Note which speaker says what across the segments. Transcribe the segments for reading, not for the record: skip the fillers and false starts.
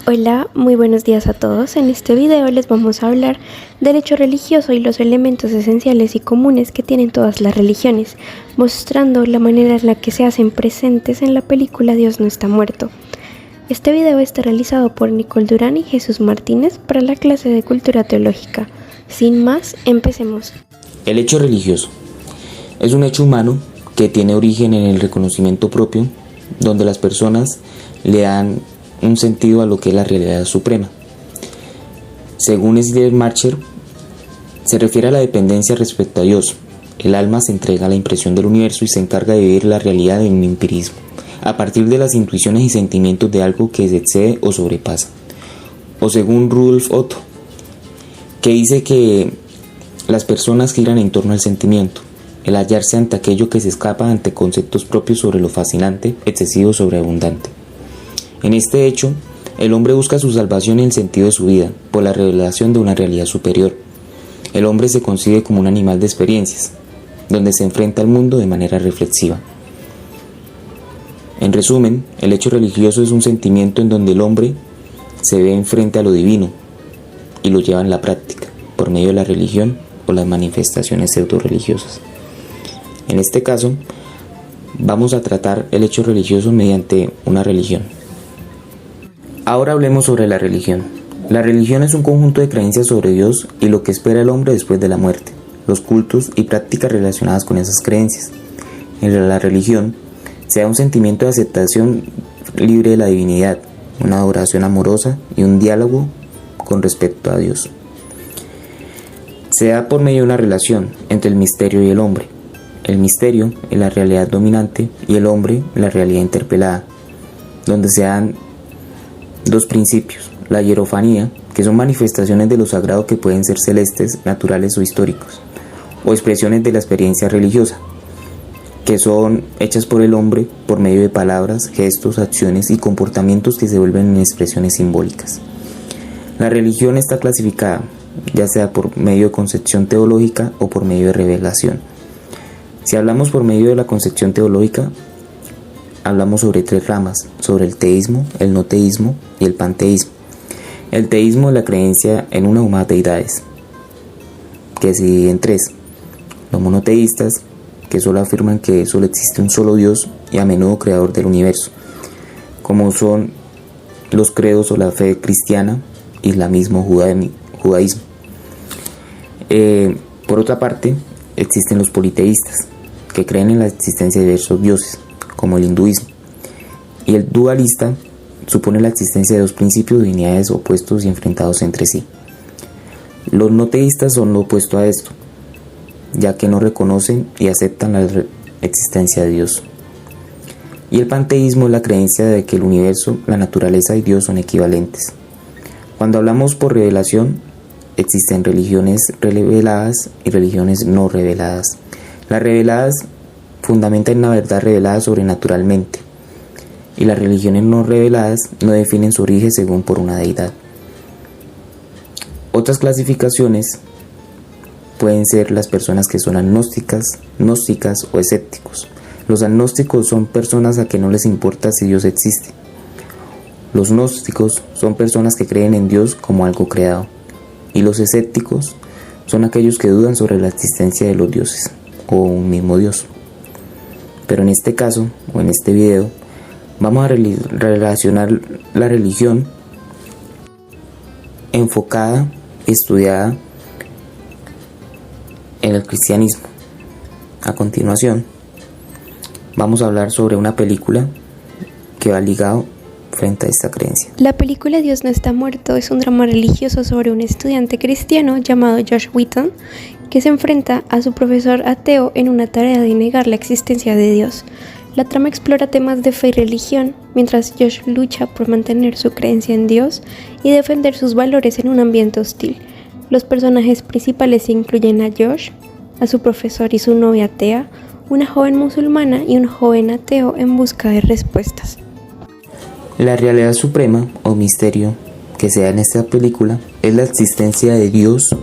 Speaker 1: Hola, muy buenos días a todos. En este video les vamos a hablar del hecho religioso y los elementos esenciales y comunes que tienen todas las religiones, mostrando la manera en la que se hacen presentes en la película Dios no está muerto. Este video está realizado por Nicole Durán y Jesús Martínez para la clase de Cultura Teológica. Sin más, empecemos.
Speaker 2: El hecho religioso es un hecho humano que tiene origen en el reconocimiento propio, donde las personas le dan un sentido a lo que es la realidad suprema. Según Slier Marcher, se refiere a la dependencia respecto a Dios. El alma se entrega a la impresión del universo y se encarga de vivir la realidad en un empirismo, a partir de las intuiciones y sentimientos de algo que se excede o sobrepasa. O según Rudolf Otto, que dice que las personas giran en torno al sentimiento, el hallarse ante aquello que se escapa ante conceptos propios sobre lo fascinante, excesivo, sobreabundante. En este hecho, el hombre busca su salvación en el sentido de su vida, por la revelación de una realidad superior. El hombre se concibe como un animal de experiencias, donde se enfrenta al mundo de manera reflexiva. En resumen, el hecho religioso es un sentimiento en donde el hombre se ve enfrente a lo divino y lo lleva en la práctica, por medio de la religión o las manifestaciones pseudo-religiosas. En este caso, vamos a tratar el hecho religioso mediante una religión. Ahora hablemos sobre la religión. La religión es un conjunto de creencias sobre Dios y lo que espera el hombre después de la muerte, los cultos y prácticas relacionadas con esas creencias. En la religión se da un sentimiento de aceptación libre de la divinidad, una adoración amorosa y un diálogo con respecto a Dios. Se da por medio de una relación entre el misterio y el hombre. El misterio es la realidad dominante y el hombre la realidad interpelada, donde se dan dos principios: la hierofanía, que son manifestaciones de lo sagrado que pueden ser celestes, naturales o históricos, o expresiones de la experiencia religiosa, que son hechas por el hombre por medio de palabras, gestos, acciones y comportamientos que se vuelven en expresiones simbólicas. La religión está clasificada, ya sea por medio de concepción teológica o por medio de revelación. Si hablamos por medio de la concepción teológica, hablamos sobre tres ramas: sobre el teísmo, el no teísmo y el panteísmo. El teísmo es la creencia en una o más deidades, que se divide en tres: los monoteístas, que solo afirman que solo existe un solo Dios y a menudo creador del universo, como son los credos o la fe cristiana, islamismo, judaísmo. Por otra parte, existen los politeístas, que creen en la existencia de diversos dioses, como el hinduismo. Y el dualista supone la existencia de dos principios de divinidades opuestos y enfrentados entre sí. Los no teístas son lo opuesto a esto, ya que no reconocen y aceptan la existencia de Dios. Y el panteísmo es la creencia de que el universo, la naturaleza y Dios son equivalentes. Cuando hablamos por revelación, existen religiones reveladas y religiones no reveladas. Las reveladas fundamentan la verdad revelada sobrenaturalmente, y las religiones no reveladas no definen su origen según por una deidad. Otras clasificaciones pueden ser las personas que son agnósticas, gnósticas o escépticos. Los agnósticos son personas a que no les importa si Dios existe. Los gnósticos son personas que creen en Dios como algo creado. Y los escépticos son aquellos que dudan sobre la existencia de los dioses o un mismo Dios. Pero en este caso, o en este video, vamos a relacionar la religión enfocada y estudiada en el cristianismo. A continuación, vamos a hablar sobre una película que va ligado frente a esta creencia.
Speaker 1: La película Dios no está muerto es un drama religioso sobre un estudiante cristiano llamado Josh Wheaton, que se enfrenta a su profesor ateo en una tarea de negar la existencia de Dios. La trama explora temas de fe y religión, mientras Josh lucha por mantener su creencia en Dios y defender sus valores en un ambiente hostil. Los personajes principales incluyen a Josh, a su profesor y su novia atea, una joven musulmana y un joven ateo en busca de respuestas.
Speaker 2: La realidad suprema o misterio que se da en esta película es la existencia de Dios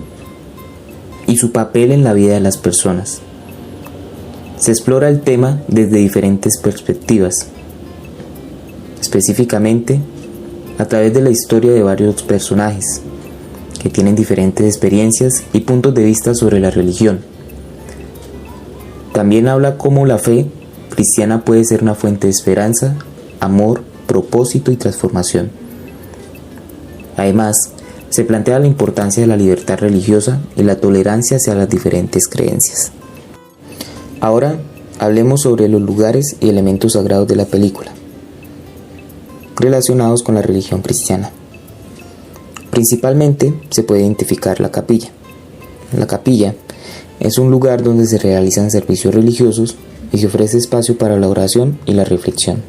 Speaker 2: y su papel en la vida de las personas. Se explora el tema desde diferentes perspectivas, específicamente a través de la historia de varios personajes que tienen diferentes experiencias y puntos de vista sobre la religión. También habla cómo la fe cristiana puede ser una fuente de esperanza, amor, propósito y transformación. Además, se plantea la importancia de la libertad religiosa y la tolerancia hacia las diferentes creencias. Ahora, hablemos sobre los lugares y elementos sagrados de la película, relacionados con la religión cristiana. Principalmente se puede identificar la capilla. La capilla es un lugar donde se realizan servicios religiosos y se ofrece espacio para la oración y la reflexión.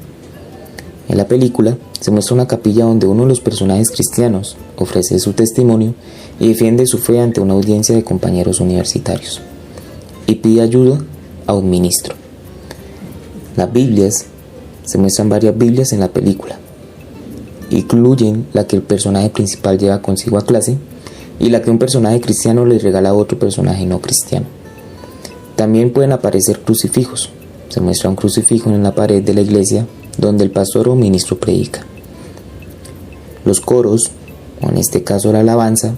Speaker 2: En la película se muestra una capilla donde uno de los personajes cristianos ofrece su testimonio y defiende su fe ante una audiencia de compañeros universitarios y pide ayuda a un ministro. Las Biblias, se muestran varias Biblias en la película. Incluyen la que el personaje principal lleva consigo a clase y la que un personaje cristiano le regala a otro personaje no cristiano. También pueden aparecer crucifijos. Se muestra un crucifijo en la pared de la iglesia donde el pastor o ministro predica. Los coros, o en este caso la alabanza,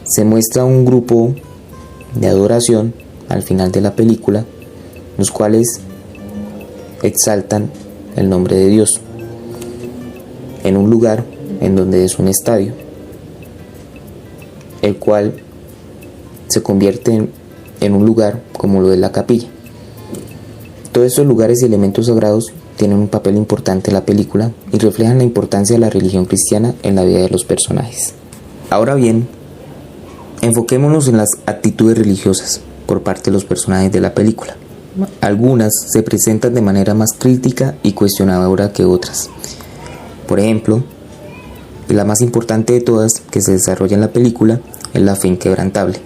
Speaker 2: se muestra un grupo de adoración al final de la película, los cuales exaltan el nombre de Dios en un lugar en donde es un estadio, el cual se convierte en un lugar como lo es la capilla. Todos estos lugares y elementos sagrados tienen un papel importante en la película y reflejan la importancia de la religión cristiana en la vida de los personajes. Ahora bien, enfoquémonos en las actitudes religiosas por parte de los personajes de la película. Algunas se presentan de manera más crítica y cuestionadora que otras. Por ejemplo, la más importante de todas que se desarrolla en la película es la fe inquebrantable,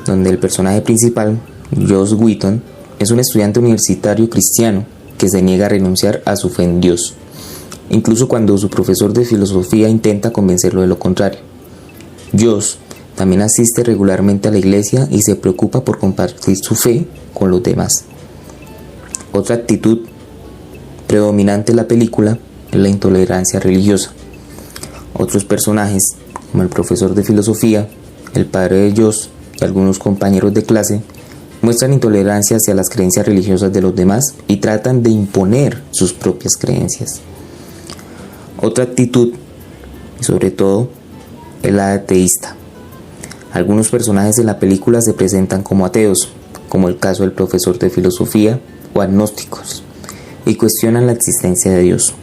Speaker 2: donde el personaje principal, Josh Whedon, es un estudiante universitario cristiano que se niega a renunciar a su fe en Dios, incluso cuando su profesor de filosofía intenta convencerlo de lo contrario. Josh también asiste regularmente a la iglesia y se preocupa por compartir su fe con los demás. Otra actitud predominante en la película es la intolerancia religiosa. Otros personajes, como el profesor de filosofía, el padre de Josh y algunos compañeros de clase, muestran intolerancia hacia las creencias religiosas de los demás y tratan de imponer sus propias creencias. Otra actitud, y sobre todo, es la ateísta. Algunos personajes de la película se presentan como ateos, como el caso del profesor de filosofía, o agnósticos, y cuestionan la existencia de Dios.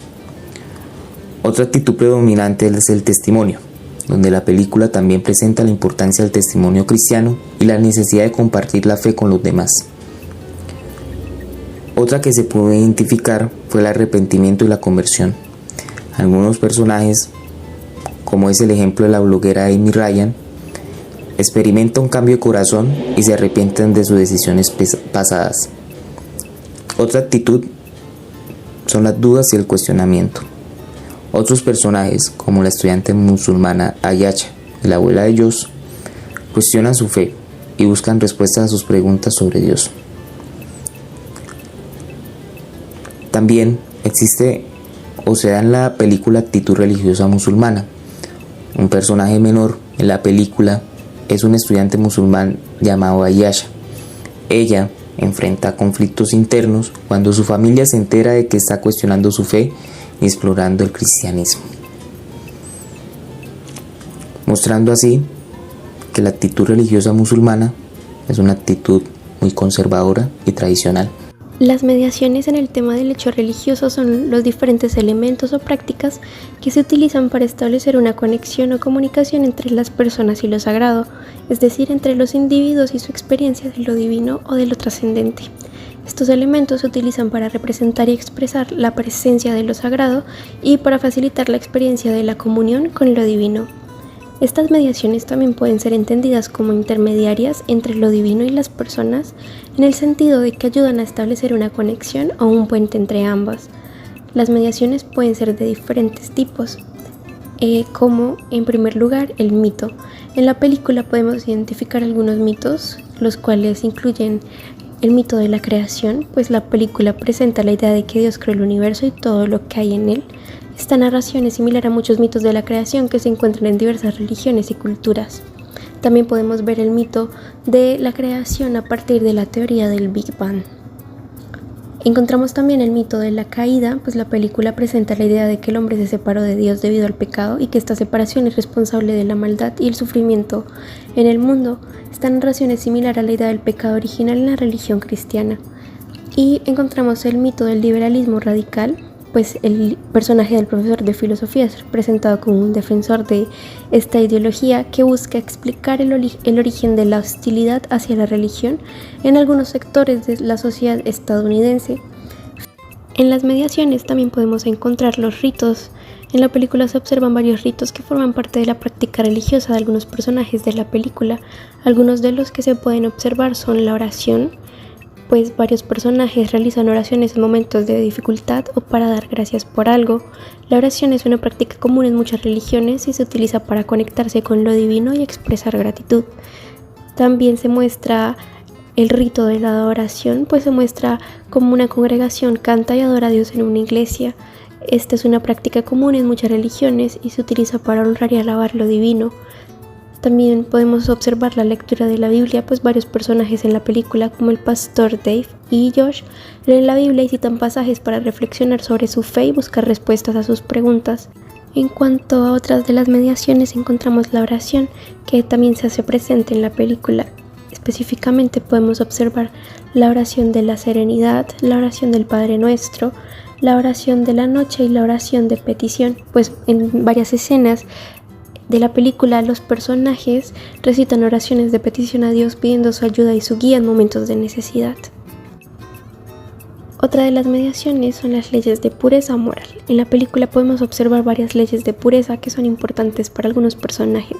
Speaker 2: Otra actitud predominante es el testimonio, donde la película también presenta la importancia del testimonio cristiano y la necesidad de compartir la fe con los demás. Otra que se pudo identificar fue el arrepentimiento y la conversión. Algunos personajes, como es el ejemplo de la bloguera Amy Ryan, experimentan un cambio de corazón y se arrepienten de sus decisiones pasadas. Otra actitud son las dudas y el cuestionamiento. Otros personajes, como la estudiante musulmana Ayesha y la abuela de Josh, cuestionan su fe y buscan respuestas a sus preguntas sobre Dios. También existe o se da en la película actitud religiosa musulmana. Un personaje menor en la película es un estudiante musulmán llamado Ayesha. Ella enfrenta conflictos internos cuando su familia se entera de que está cuestionando su fe y explorando el cristianismo, mostrando así que la actitud religiosa musulmana es una actitud muy conservadora y tradicional.
Speaker 1: Las mediaciones en el tema del hecho religioso son los diferentes elementos o prácticas que se utilizan para establecer una conexión o comunicación entre las personas y lo sagrado, es decir, entre los individuos y su experiencia de lo divino o de lo trascendente. Estos elementos se utilizan para representar y expresar la presencia de lo sagrado y para facilitar la experiencia de la comunión con lo divino. Estas mediaciones también pueden ser entendidas como intermediarias entre lo divino y las personas, en el sentido de que ayudan a establecer una conexión o un puente entre ambas. Las mediaciones pueden ser de diferentes tipos, como en primer lugar el mito. En la película podemos identificar algunos mitos, los cuales incluyen el mito de la creación, pues la película presenta la idea de que Dios creó el universo y todo lo que hay en él, Esta narración es similar a muchos mitos de la creación que se encuentran en diversas religiones y culturas. También podemos ver el mito de la creación a partir de la teoría del Big Bang. Encontramos también el mito de la caída, pues la película presenta la idea de que el hombre se separó de Dios debido al pecado y que esta separación es responsable de la maldad y el sufrimiento en el mundo. Esta narración es similar a la idea del pecado original en la religión cristiana. Y encontramos el mito del liberalismo radical, pues el personaje del profesor de filosofía es representado como un defensor de esta ideología que busca explicar el origen de la hostilidad hacia la religión en algunos sectores de la sociedad estadounidense. En las mediaciones también podemos encontrar los ritos. En la película se observan varios ritos que forman parte de la práctica religiosa de algunos personajes de la película. Algunos de los que se pueden observar son la oración, pues varios personajes realizan oraciones en momentos de dificultad o para dar gracias por algo. La oración es una práctica común en muchas religiones y se utiliza para conectarse con lo divino y expresar gratitud. También se muestra el rito de la adoración, pues se muestra como una congregación canta y adora a Dios en una iglesia. Esta es una práctica común en muchas religiones y se utiliza para honrar y alabar lo divino. También podemos observar la lectura de la Biblia, pues varios personajes en la película, como el pastor Dave y Josh, leen la Biblia y citan pasajes para reflexionar sobre su fe y buscar respuestas a sus preguntas. En cuanto a otras de las mediaciones, encontramos la oración, que también se hace presente en la película. Específicamente podemos observar la oración de la serenidad, la oración del Padre Nuestro, la oración de la noche y la oración de petición, pues en varias escenas de la película los personajes recitan oraciones de petición a Dios pidiendo su ayuda y su guía en momentos de necesidad. Otra de las mediaciones son las leyes de pureza moral. En la película podemos observar varias leyes de pureza que son importantes para algunos personajes,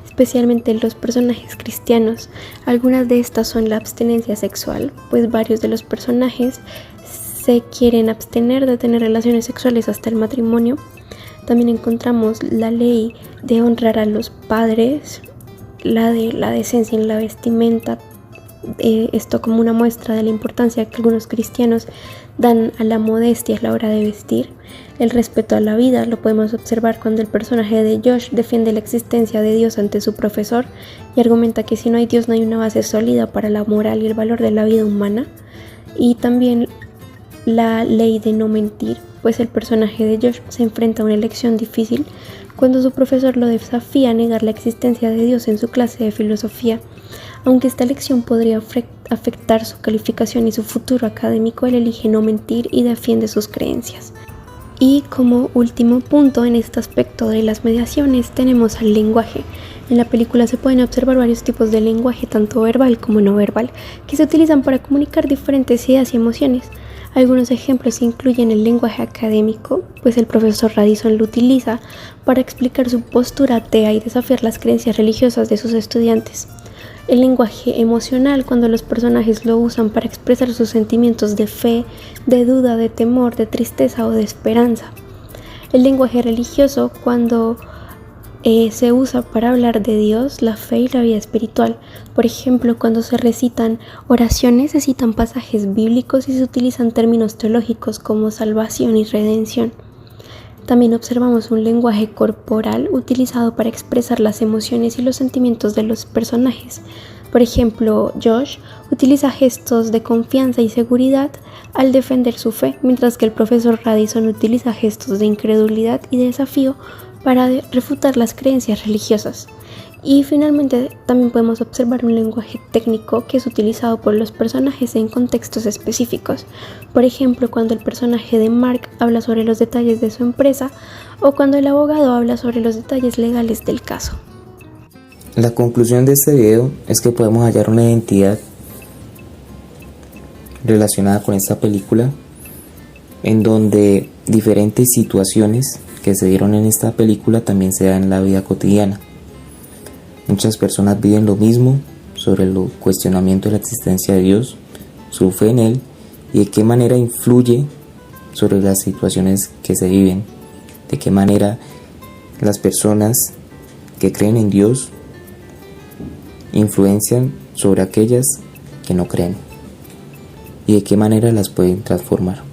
Speaker 1: especialmente los personajes cristianos. Algunas de estas son la abstinencia sexual, pues varios de los personajes se quieren abstener de tener relaciones sexuales hasta el matrimonio. También encontramos la ley de honrar a los padres, la de la decencia en la vestimenta, esto como una muestra de la importancia que algunos cristianos dan a la modestia a la hora de vestir. El respeto a la vida lo podemos observar cuando el personaje de Josh defiende la existencia de Dios ante su profesor y argumenta que si no hay Dios no hay una base sólida para la moral y el valor de la vida humana. Y también la ley de no mentir, pues el personaje de Josh se enfrenta a una elección difícil cuando su profesor lo desafía a negar la existencia de Dios en su clase de filosofía. Aunque esta elección podría afectar su calificación y su futuro académico, él elige no mentir y defiende sus creencias. Y como último punto en este aspecto de las mediaciones tenemos al lenguaje. En la película se pueden observar varios tipos de lenguaje, tanto verbal como no verbal, que se utilizan para comunicar diferentes ideas y emociones. Algunos ejemplos incluyen el lenguaje académico, pues el profesor Radisson lo utiliza para explicar su postura atea y desafiar las creencias religiosas de sus estudiantes. El lenguaje emocional, cuando los personajes lo usan para expresar sus sentimientos de fe, de duda, de temor, de tristeza o de esperanza. El lenguaje religioso, cuando se usa para hablar de Dios, la fe y la vida espiritual. Por ejemplo, cuando se recitan oraciones, se citan pasajes bíblicos y se utilizan términos teológicos como salvación y redención. También observamos un lenguaje corporal utilizado para expresar las emociones y los sentimientos de los personajes. Por ejemplo, Josh utiliza gestos de confianza y seguridad al defender su fe, mientras que el profesor Radisson utiliza gestos de incredulidad y de desafío para refutar las creencias religiosas. Y finalmente también podemos observar un lenguaje técnico que es utilizado por los personajes en contextos específicos. Por ejemplo, cuando el personaje de Mark habla sobre los detalles de su empresa o cuando el abogado habla sobre los detalles legales del caso.
Speaker 2: La conclusión de este video es que podemos hallar una identidad relacionada con esta película en donde diferentes situaciones que se dieron en esta película también se dan en la vida cotidiana. Muchas personas viven lo mismo sobre el cuestionamiento de la existencia de Dios, su fe en Él y de qué manera influye sobre las situaciones que se viven, de qué manera las personas que creen en Dios influencian sobre aquellas que no creen y de qué manera las pueden transformar.